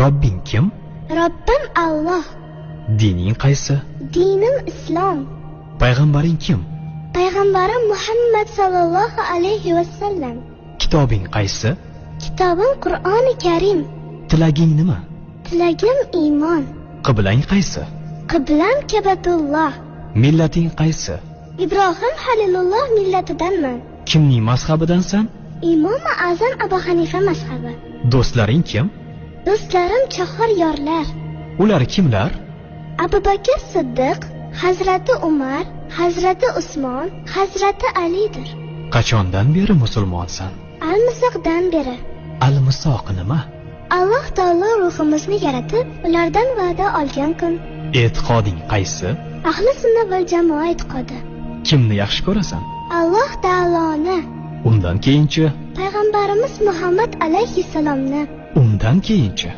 Robbing kim? Robbim Alloh. Dining qaysi? Dinim Islom. Payg'ambaring kim? Payg'ambarim Muhammad sallallohu alayhi vasallam. Kitobing qaysi? Kitobim Qur'oni Karim. Tilaging nima? Tilagim iymon. Qiblang qaysi? Qiblam Kabatulloh. Millating qaysi? Ibrohim Halilulloh millatidanman. Kimning mazhabidansan? Imom Azam Abu Hanifa mazhabi. Do'stlaring kim? Do'stlarim chahor yorlar. Ular kimlar? Abu Bakr Siddiq, Hazrati Umar, Hazrati Usmon, Hazrati Alidir. Qachondan beri musulmonsan? Al-Misoqdan beri. Al-Misoq nima? Alloh taolo ruhimizni yaratib, ulardan va'da olgan kun. E'tiqoding qaysi? Ahli sunna val jamoa e'tiqodi. Kimni yaxshi ko'rasan? Alloh taoloni. Undan keyinchi? Payg'ambarimiz Muhammad alayhissalomni. Undan keyinchi?